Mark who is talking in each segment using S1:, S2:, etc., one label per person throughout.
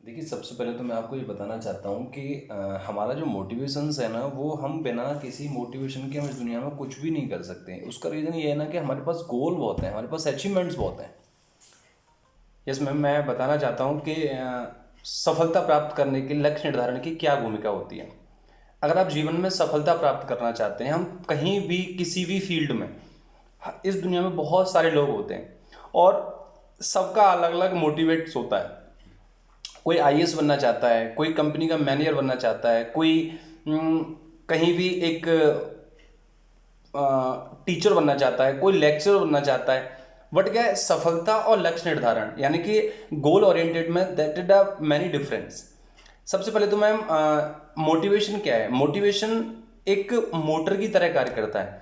S1: देखिए, सबसे पहले तो मैं आपको ये बताना चाहता हूँ कि हमारा जो मोटिवेशंस है ना, वो हम बिना किसी मोटिवेशन के हम इस दुनिया में कुछ भी नहीं कर सकते हैं। उसका रीज़न ये है ना कि हमारे पास गोल बहुत हैं, हमारे पास अचीवमेंट्स बहुत हैं। यस मैम, मैं बताना चाहता हूँ कि सफलता प्राप्त करने के लक्ष्य निर्धारण की क्या भूमिका होती है। अगर आप जीवन में सफलता प्राप्त करना चाहते हैं, हम कहीं भी किसी भी फील्ड में, इस दुनिया में बहुत सारे लोग होते हैं और सबका अलग अलग मोटिवेट्स होता है। कोई आईएएस बनना चाहता है, कोई कंपनी का मैनेजर बनना चाहता है, कोई कहीं भी एक टीचर बनना चाहता है, कोई लेक्चरर बनना चाहता है। बट क्या है, सफलता और लक्ष्य निर्धारण यानी कि गोल ओरिएंटेड में that is a many difference. सबसे पहले तो मैम, मोटिवेशन क्या है? मोटिवेशन एक मोटर की तरह कार्य करता है।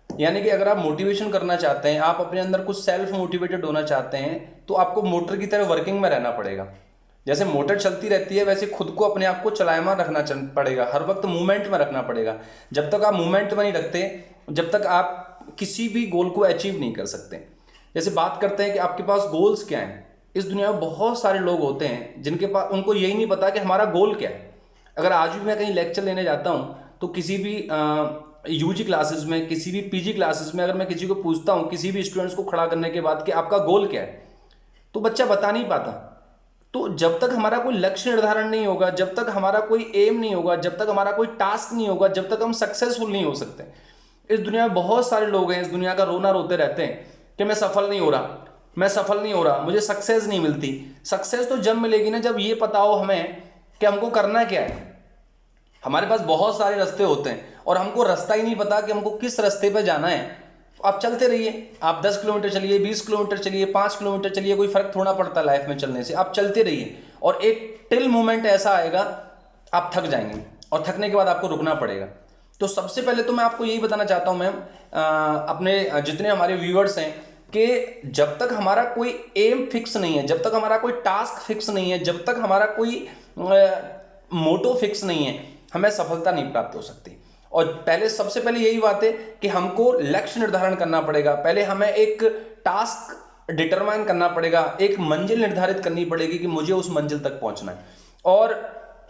S1: यानी कि अगर आप मोटिवेशन करना चाहते हैं, आप अपने अंदर कुछ सेल्फ मोटिवेटेड होना चाहते हैं, तो आपको मोटर की तरह वर्किंग में रहना पड़ेगा। जैसे मोटर चलती रहती है, वैसे खुद को अपने आप को चलायमान रखना पड़ेगा, हर वक्त मूवमेंट में रखना पड़ेगा। जब तक आप मूवमेंट में नहीं रखते, जब तक आप किसी भी गोल को अचीव नहीं कर सकते। जैसे बात करते हैं कि आपके पास गोल्स क्या हैं। इस दुनिया में बहुत सारे लोग होते हैं जिनके पास, उनको यही नहीं पता कि हमारा गोल क्या है। अगर आज भी मैं कहीं लेक्चर लेने जाता हूँ, तो किसी भी यूजी क्लासेस में, किसी भी पीजी क्लासेस में, अगर मैं किसी को पूछता हूँ, किसी भी स्टूडेंट्स को खड़ा करने के बाद कि आपका गोल क्या है, तो बच्चा बता नहीं पाता। तो जब तक हमारा कोई लक्ष्य निर्धारण नहीं होगा, जब तक हमारा कोई एम नहीं होगा, जब तक हमारा कोई टास्क नहीं होगा, जब तक हम सक्सेसफुल नहीं हो सकते। इस दुनिया में बहुत सारे लोग हैं, इस दुनिया का रोना रोते रहते हैं कि मैं सफल नहीं हो रहा, मैं सफल नहीं हो रहा, मुझे सक्सेस नहीं मिलती। सक्सेस तो जब मिलेगी ना, जब ये पता हो हमें कि हमको करना क्या है। हमारे पास बहुत सारे रास्ते होते हैं और हमको रास्ता ही नहीं पता कि हमको किस रास्ते पे जाना है। तो आप चलते रहिए, आप 10 किलोमीटर चलिए, 20 किलोमीटर चलिए, 5 किलोमीटर चलिए, कोई फर्क थोड़ा पड़ता है लाइफ में चलने से। आप चलते रहिए और एक टिल मोमेंट ऐसा आएगा, आप थक जाएंगे और थकने के बाद आपको रुकना पड़ेगा। तो सबसे पहले तो मैं आपको यही बताना चाहता हूं मैम, अपने जितने हमारे व्यूअर्स हैं, कि जब तक हमारा कोई एम फिक्स नहीं है, जब तक हमारा कोई टास्क फिक्स नहीं है, जब तक हमारा कोई मोटो फिक्स नहीं है, हमें सफलता नहीं प्राप्त हो सकती। और पहले, सबसे पहले यही बात है कि हमको लक्ष्य निर्धारण करना पड़ेगा। पहले हमें एक टास्क डिटरमाइन करना पड़ेगा, एक मंजिल निर्धारित करनी पड़ेगी कि मुझे उस मंजिल तक पहुंचना है। और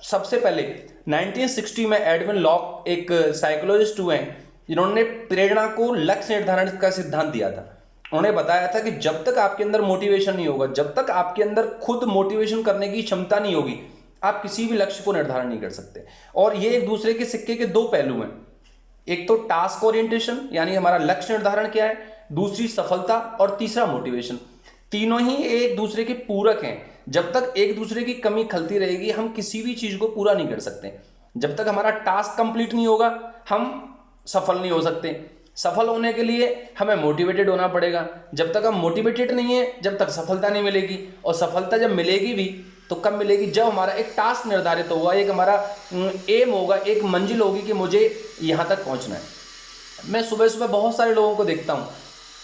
S1: सबसे पहले 1960 में एडविन लॉक, एक साइकोलॉजिस्ट हुए हैं, जिन्होंने प्रेरणा को लक्ष्य निर्धारण का सिद्धांत दिया था। उन्होंने बताया था कि जब तक आपके अंदर मोटिवेशन नहीं होगा, जब तक आपके अंदर खुद मोटिवेशन करने की क्षमता नहीं होगी, आप किसी भी लक्ष्य को निर्धारण नहीं कर सकते। और ये एक दूसरे के सिक्के के दो पहलू हैं। एक तो टास्क ओरिएंटेशन, यानी हमारा लक्ष्य निर्धारण क्या है, दूसरी सफलता, और तीसरा मोटिवेशन। तीनों ही एक दूसरे के पूरक हैं। जब तक एक दूसरे की कमी खलती रहेगी, हम किसी भी चीज को पूरा नहीं कर सकते। जब तक हमारा टास्क कंप्लीट नहीं होगा, हम सफल नहीं हो सकते। सफल होने के लिए हमें मोटिवेटेड होना पड़ेगा। जब तक हम मोटिवेटेड नहीं है, जब तक सफलता नहीं मिलेगी। और सफलता जब मिलेगी भी, तो कब मिलेगी? जब हमारा एक टास्क निर्धारित होगा, एक हमारा एम होगा, एक मंजिल होगी कि मुझे यहाँ तक पहुँचना है। मैं सुबह सुबह बहुत सारे लोगों को देखता हूँ,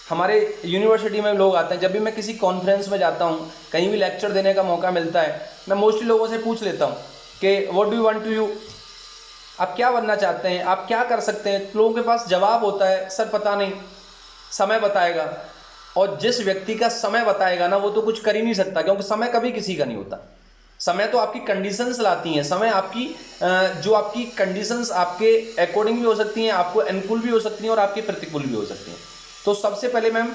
S1: हमारे यूनिवर्सिटी में लोग आते हैं। जब भी मैं किसी कॉन्फ्रेंस में जाता हूँ, कहीं भी लेक्चर देने का मौका मिलता है, मैं मोस्टली लोगों से पूछ लेता हूँ कि what do you want to you, आप क्या बनना चाहते हैं, आप क्या कर सकते हैं। लोगों के पास जवाब होता है, सर पता नहीं, समय बताएगा। और जिस व्यक्ति का समय बताएगा ना, वो तो कुछ कर ही नहीं सकता, क्योंकि समय कभी किसी का नहीं होता। समय तो आपकी कंडीशंस लाती हैं। समय आपकी जो आपकी कंडीशंस आपके अकॉर्डिंग भी हो सकती हैं, आपको अनुकूल भी हो सकती हैं और आपके प्रतिकूल भी हो सकती हैं। तो सबसे पहले मैम,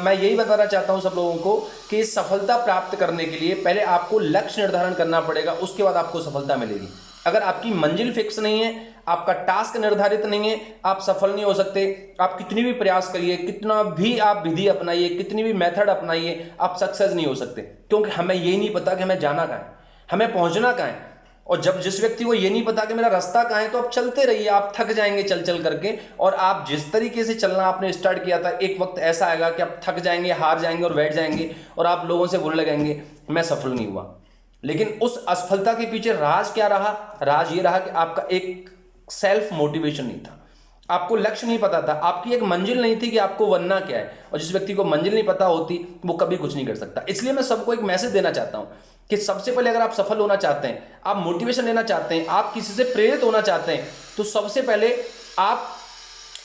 S1: मैं यही बताना चाहता हूं सब लोगों को कि सफलता प्राप्त करने के लिए पहले आपको लक्ष्य निर्धारण करना पड़ेगा, उसके बाद आपको सफलता मिलेगी। अगर आपकी मंजिल फिक्स नहीं है, आपका टास्क निर्धारित नहीं है, आप सफल नहीं हो सकते। आप कितनी भी प्रयास करिए, कितना भी आप विधि अपनाइए, कितनी भी मेथड अपनाइए, आप सक्सेस नहीं हो सकते। क्योंकि हमें यही नहीं पता कि हमें जाना कहाँ है, हमें पहुंचना कहाँ है। और जब जिस व्यक्ति को ये नहीं पता कि मेरा रास्ता कहाँ है, तो आप चलते रहिए, आप थक जाएंगे चल चल करके। और आप जिस तरीके से चलना आपने स्टार्ट किया था, एक वक्त ऐसा आएगा कि आप थक जाएंगे, हार जाएंगे और बैठ जाएंगे, और आप लोगों से बोलने लगेंगे मैं सफल नहीं हुआ। लेकिन उस असफलता के पीछे राज क्या रहा? राज ये रहा कि आपका एक सेल्फ मोटिवेशन नहीं था, आपको लक्ष्य नहीं पता था, आपकी एक मंजिल नहीं थी कि आपको बनना क्या है। और जिस व्यक्ति को मंजिल नहीं पता होती, वो कभी कुछ नहीं कर सकता। इसलिए मैं सबको एक मैसेज देना चाहता हूं कि सबसे पहले अगर आप सफल होना चाहते हैं, आप मोटिवेशन लेना चाहते हैं, आप किसी से प्रेरित होना चाहते हैं, तो सबसे पहले आप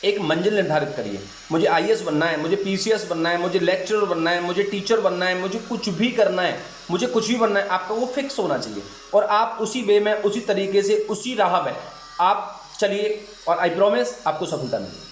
S1: एक मंजिल निर्धारित करिए, मुझे आईएएस बनना है, मुझे पीसीएस बनना है, मुझे लेक्चरर बनना है, मुझे टीचर बनना है, मुझे कुछ भी करना है, मुझे कुछ भी बनना है, आपका वो फिक्स होना चाहिए और आप उसी वे में, उसी तरीके से, उसी राह में आप चलिए और आई प्रॉमिस आपको सफलता मिलेगी।